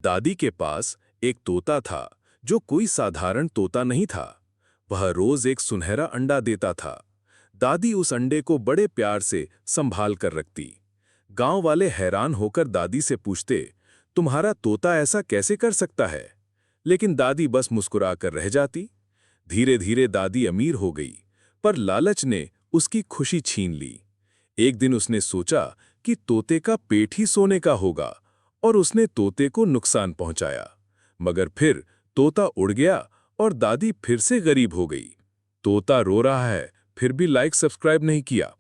दादी के पास एक तोता था जो कोई साधारण तोता नहीं था। वह रोज एक सुनहरा अंडा देता था। दादी उस अंडे को बड़े प्यार से संभाल कर रखती। गांव वाले हैरान होकर दादी से पूछते, तुम्हारा तोता ऐसा कैसे कर सकता है? लेकिन दादी बस मुस्कुराकर रह जाती। धीरे धीरे दादी अमीर हो गई, पर लालच ने उसकी खुशी छीन ली। एक दिन उसने सोचा कि तोते का पेट ही सोने का होगा, और उसने तोते को नुकसान पहुंचाया। मगर फिर तोता उड़ गया और दादी फिर से गरीब हो गई। तोता रो रहा है, फिर भी लाइक सब्सक्राइब नहीं किया।